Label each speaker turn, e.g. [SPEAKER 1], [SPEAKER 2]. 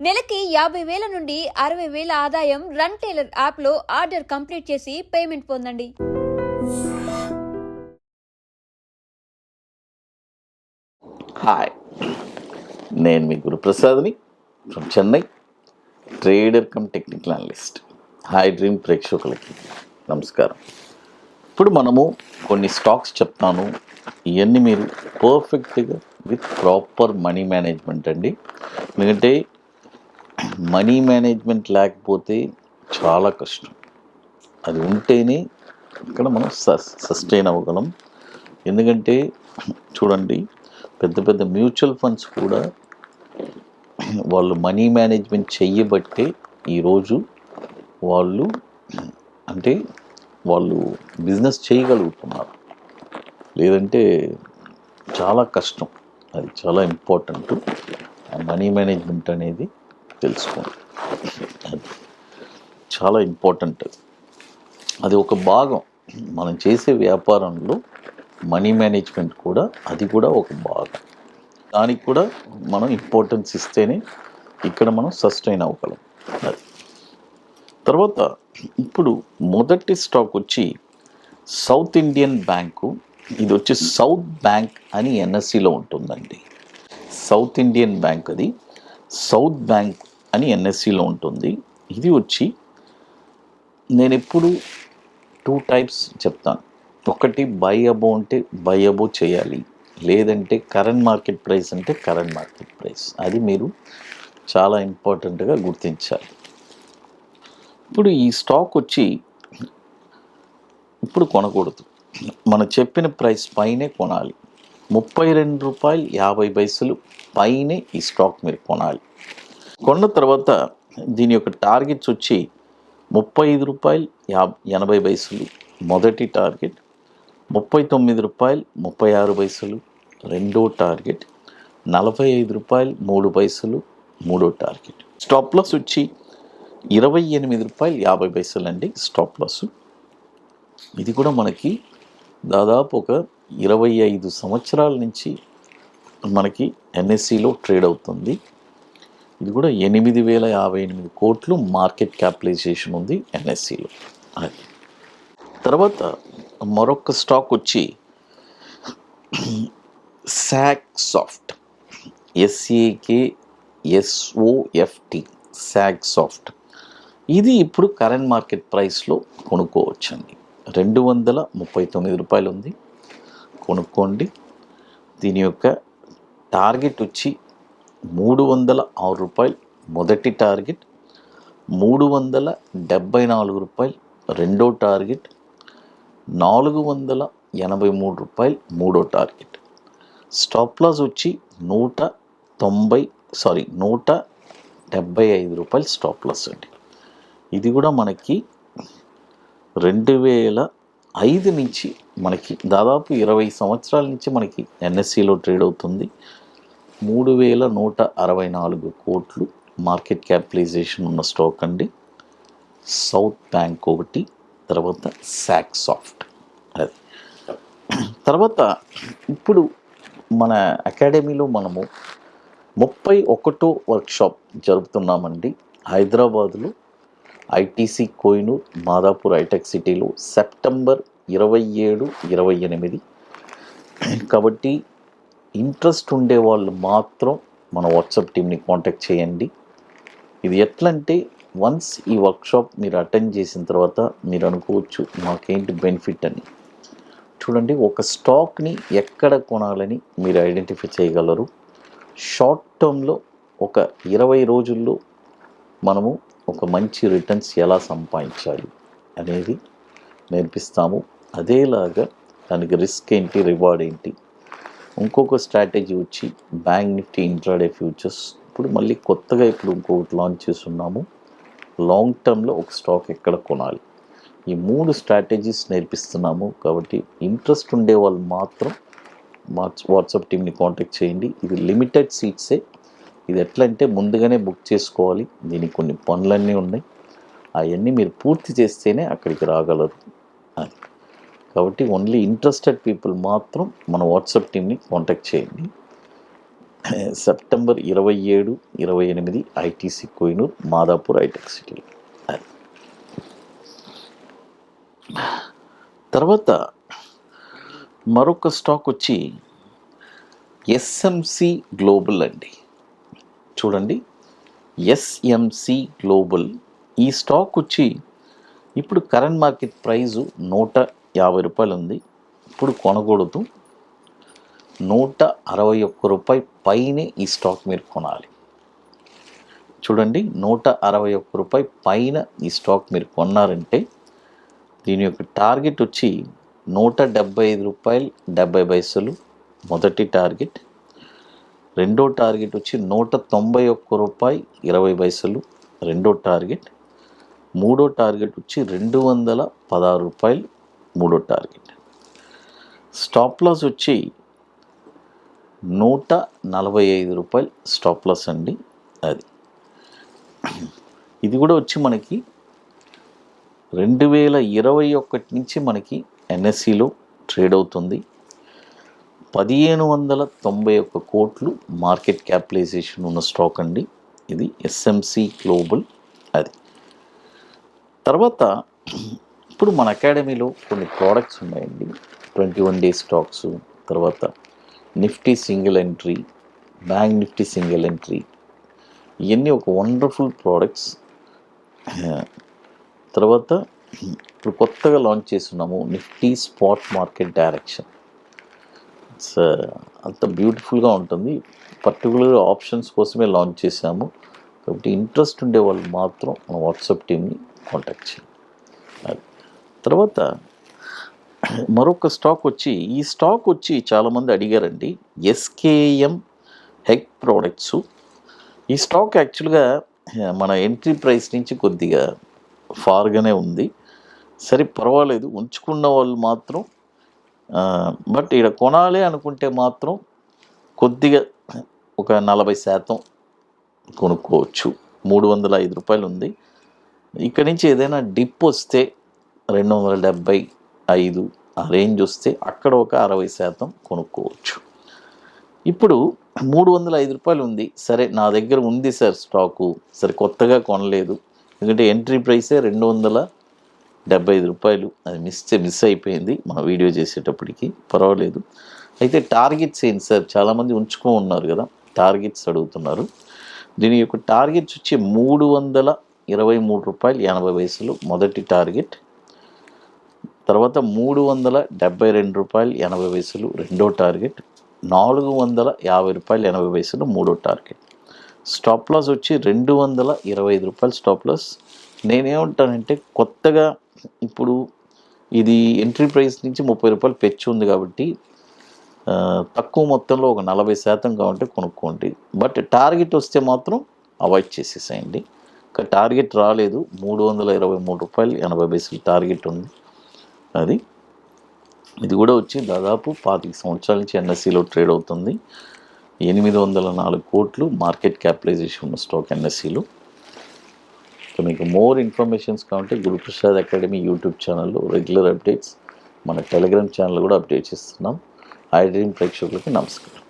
[SPEAKER 1] నెలకి 50,000 నుండి 60,000 ఆదాయం రన్ టైలర్ యాప్లో ఆర్డర్ కంప్లీట్ చేసి పేమెంట్ పొందండి.
[SPEAKER 2] హాయ్, నేను మీ గురుప్రసాద్ని from Chennai, trader cum technical analyst. Hi dream ప్రేక్షకులకి నమస్కారం. ఇప్పుడు మనము కొన్ని స్టాక్స్ చెప్తాను. ఇవన్నీ మీరు పర్ఫెక్ట్గా విత్ ప్రాపర్ మనీ మేనేజ్మెంట్ అండి. ఎందుకంటే మనీ మేనేజ్మెంట్ లేకపోతే చాలా కష్టం. అది ఉంటేనే ఇక్కడ మనం సస్టైన్ అవ్వగలం. ఎందుకంటే చూడండి, పెద్ద పెద్ద మ్యూచువల్ ఫండ్స్ కూడా వాళ్ళు మనీ మేనేజ్మెంట్ చెయ్యబట్టే ఈరోజు వాళ్ళు బిజినెస్ చేయగలుగుతున్నారు. లేదంటే చాలా కష్టం. అది చాలా ఇంపార్టెంట్. మనీ మేనేజ్మెంట్ అనేది తెలుసుకోండి, అది చాలా ఇంపార్టెంట్. అది ఒక భాగం మనం చేసే వ్యాపారంలో. మనీ మేనేజ్మెంట్ కూడా అది కూడా ఒక భాగం. దానికి కూడా మనం ఇంపార్టెన్స్ ఇస్తేనే ఇక్కడ మనం సస్టైన్ అవ్వగలం. అది తర్వాత ఇప్పుడు మొదటి స్టాక్ వచ్చి సౌత్ ఇండియన్ బ్యాంకు. ఇది వచ్చి సౌత్ బ్యాంక్ అని ఎన్ఎస్సిలో ఉంటుందండి. సౌత్ ఇండియన్ బ్యాంక్, అది సౌత్ బ్యాంక్ అని ఎన్ఎస్సిలో ఉంటుంది. ఇది వచ్చి నేను ఎప్పుడు 2 టైప్స్ చెప్తాను. ఒకటి బై అబో అంటే బై అబో చేయాలి, లేదంటే కరెంట్ మార్కెట్ ప్రైస్ అంటే కరెంట్ మార్కెట్ ప్రైస్. అది మీరు చాలా ఇంపార్టెంట్గా గుర్తించాలి. ఇప్పుడు ఈ స్టాక్ వచ్చి ఇప్పుడు కొనకూడదు, మనం చెప్పిన ప్రైస్ పైనే కొనాలి. ₹32.50 పైనే ఈ స్టాక్ మీరు కొనాలి. కొన్న తర్వాత దీని యొక్క టార్గెట్స్ వచ్చి ₹35.80 మొదటి టార్గెట్, ₹39.36 రెండో టార్గెట్, ₹45.03 మూడో టార్గెట్. స్టాప్ లాస్ వచ్చి ₹28.50 అండి స్టాప్ లాస్. ఇది కూడా మనకి దాదాపు ఒక 25 సంవత్సరాల నుంచి మనకి ఎన్ఎస్సిలో ట్రేడ్ అవుతుంది. ఇది కూడా 8,058 కోట్లు మార్కెట్ క్యాపిటలైజేషన్ ఉంది ఎన్ఎస్సిలో. అది తర్వాత మరొక స్టాక్ వచ్చి సాగ్సాఫ్ట్, SAKSOFT, సాగ్సాఫ్ట్. ఇది ఇప్పుడు కరెంట్ మార్కెట్ ప్రైస్లో కొనుక్కోవచ్చండి. ₹239 ఉంది, కొనుక్కోండి. దీని యొక్క టార్గెట్ వచ్చి ₹306 మొదటి టార్గెట్, ₹374 రెండో టార్గెట్, ₹483 మూడో టార్గెట్. స్టాప్ లాస్ వచ్చి ₹175 స్టాప్ లాస్ అండి. ఇది కూడా మనకి 2005 నుంచి మనకి దాదాపు 20 సంవత్సరాల నుంచి మనకి ఎన్ఎస్సిలో ట్రేడ్ అవుతుంది. 3,164 కోట్లు మార్కెట్ క్యాపిటలైజేషన్ ఉన్న స్టాక్ అండి. సౌత్ బ్యాంక్ ఒకటి, తర్వాత సాగ్సాఫ్ట్. అది తర్వాత ఇప్పుడు మన అకాడమీలో మనము 31వ వర్క్షాప్ జరుపుతున్నామండి హైదరాబాద్లో, ఐటీసీ కోహినూర్, మాదాపూర్ హైటెక్ సిటీలో సెప్టెంబర్ 27, 28. కాబట్టి ఇంట్రెస్ట్ ఉండే వాళ్ళు మాత్రం మన వాట్సాప్ టీమ్ని కాంటాక్ట్ చేయండి. ఇది ఎట్లంటే వన్స్ ఈ వర్క్షాప్ మీరు అటెండ్ చేసిన తర్వాత మీరు అనుకోవచ్చు మాకేంటి బెనిఫిట్ అని. చూడండి, ఒక స్టాక్ని ఎక్కడ కొనాలని మీరు ఐడెంటిఫై చేయగలరు. షార్ట్ టర్మ్లో ఒక 20 రోజుల్లో మనము ఒక మంచి రిటర్న్స్ ఎలా సంపాదించాలి అనేది నేర్పిస్తాము. అదేలాగా దానికి రిస్క్ ఏంటి, రివార్డ్ ఏంటి. ఇంకొక స్ట్రాటజీ వచ్చి బ్యాంక్ నిఫ్టీ ఇంట్రాడే ఫ్యూచర్స్. ఇప్పుడు మళ్ళీ కొత్తగా ఇంకొకటి లాంచ్ చేస్తున్నాము. లాంగ్ టర్మ్లో ఒక స్టాక్ ఎక్కడ కొనాలి, ఈ 3 స్ట్రాటజీస్ నేర్పిస్తున్నాము. కాబట్టి ఇంట్రెస్ట్ ఉండే వాళ్ళు మాత్రం వాట్సాప్ టీమ్ని కాంటాక్ట్ చేయండి. ఇది లిమిటెడ్ సీట్సే. ఇది ఎట్లా అంటే ముందుగానే బుక్ చేసుకోవాలి. దీనికి కొన్ని పనులన్నీ ఉన్నాయి, అవన్నీ మీరు పూర్తి చేస్తేనే అక్కడికి రాగలరు. అది కాబట్టి ఓన్లీ ఇంట్రెస్టెడ్ పీపుల్ మాత్రం మన వాట్సాప్ టీమ్ని కాంటాక్ట్ చేయండి. సెప్టెంబర్ 27, 28 ఐటీసీ కోహినూర్, మాదాపూర్ హైటెక్ సిటీలో. తర్వాత మరొక స్టాక్ వచ్చి ఎస్ఎంసి గ్లోబల్ అండి. చూడండి, ఎస్ఎంసి గ్లోబల్ ఈ స్టాక్ వచ్చి ఇప్పుడు కరెంట్ మార్కెట్ ప్రైజు ₹150 ఉంది. ఇప్పుడు కొనకూడదు, ₹161 పైనే ఈ స్టాక్ మీరు కొనాలి. చూడండి, ₹161 పైన ఈ స్టాక్ మీరు కొన్నారంటే దీని యొక్క టార్గెట్ వచ్చి ₹175.70 మొదటి టార్గెట్. రెండో టార్గెట్ వచ్చి ₹191.20 రెండో టార్గెట్. మూడో టార్గెట్ వచ్చి ₹216 మూడో టార్గెట్. స్టాప్ లాస్ వచ్చి ₹145 స్టాప్ లాస్ అండి. అది ఇది కూడా వచ్చి మనకి 2021 నుంచి మనకి ఎన్ఎస్సిలో ట్రేడ్ అవుతుంది. 1,791 కోట్లు మార్కెట్ క్యాపిటలైజేషన్ ఉన్న స్టాక్ అండి ఇది ఎస్ఎంసి గ్లోబల్. అది తర్వాత ఇప్పుడు మన అకాడమీలో కొన్ని ప్రోడక్ట్స్ ఉన్నాయండి. 21 డేస్ స్టాక్స్, తర్వాత Nifty single entry, bank Nifty single entry, ఇవన్నీ ఒక వండర్ఫుల్ ప్రోడక్ట్స్. తర్వాత ఇప్పుడు కొత్తగా లాంచ్ చేస్తున్నాము నిఫ్టీ స్పాట్ మార్కెట్ డైరెక్షన్. అంత బ్యూటిఫుల్గా ఉంటుంది. పర్టికులర్ ఆప్షన్స్ కోసమే లాంచ్ చేశాము కాబట్టి ఇంట్రెస్ట్ ఉండే వాళ్ళు మాత్రం మన వాట్సాప్ టీమ్ని కాంటాక్ట్ చేయండి. తర్వాత మరొక స్టాక్ వచ్చి ఈ స్టాక్ వచ్చి చాలామంది అడిగారండి, ఎస్కేఎం హెగ్ ప్రోడక్ట్స్. ఈ స్టాక్ యాక్చువల్గా మన ఎంట్రీ ప్రైస్ నుంచి కొద్దిగా ఫార్గానే ఉంది. సరే పర్వాలేదు, ఉంచుకున్న వాళ్ళు మాత్రం బట్ ఇక్కడ కొనాలి అనుకుంటే మాత్రం కొద్దిగా ఒక 40% కొనుక్కోవచ్చు. ₹305 ఉంది. ఇక్కడి నుంచి ఏదైనా డిప్ వస్తే 275 ఆ రేంజ్ వస్తే అక్కడ ఒక 60% కొనుక్కోవచ్చు. ఇప్పుడు ₹305 ఉంది. సరే నా దగ్గర ఉంది సార్ స్టాకు, సరే కొత్తగా కొనలేదు, ఎందుకంటే ఎంట్రీ ప్రైసే ₹275. అది మిస్ అయిపోయింది మన వీడియో చేసేటప్పటికి. పర్వాలేదు. అయితే టార్గెట్స్ ఏంటి సార్, చాలామంది ఉంచుకో ఉన్నారు కదా, టార్గెట్స్ అడుగుతున్నారు. దీని యొక్క టార్గెట్స్ వచ్చి ₹323.80 మొదటి టార్గెట్. తర్వాత ₹372.80 రెండో టార్గెట్. ₹450.80 మూడో టార్గెట్. స్టాప్ లాస్ వచ్చి ₹225 స్టాప్ లాస్. నేనేమంటానంటే కొత్తగా ఇప్పుడు ఇది ఎంట్రీ ప్రైస్ నుంచి ₹30 పెంచి ఉంది కాబట్టి తక్కువ మొత్తంలో ఒక 40% కావాలంటే కొనుక్కోండి. బట్ టార్గెట్ వస్తే మాత్రం అవాయిడ్ చేసేసేయండి. ఇంకా టార్గెట్ రాలేదు, ₹323.80 టార్గెట్ ఉంది. అది ఇది కూడా వచ్చి దాదాపు 25 సంవత్సరాల నుంచి ఎన్ఎస్సిలో ట్రేడ్ అవుతుంది. 804 కోట్లు మార్కెట్ క్యాపిటలైజేషన్ ఉన్న స్టాక్ ఎన్ఎస్సిలో. సో మీకు మోర్ ఇన్ఫర్మేషన్స్ కావాలంటే గురుప్రసాద్ అకాడమీ యూట్యూబ్ ఛానల్లో రెగ్యులర్ అప్డేట్స్, మన టెలిగ్రామ్ ఛానల్ కూడా అప్డేట్ చేస్తున్నాం. ఐ డ్రీమ్ ప్రేక్షకులకి నమస్కారం.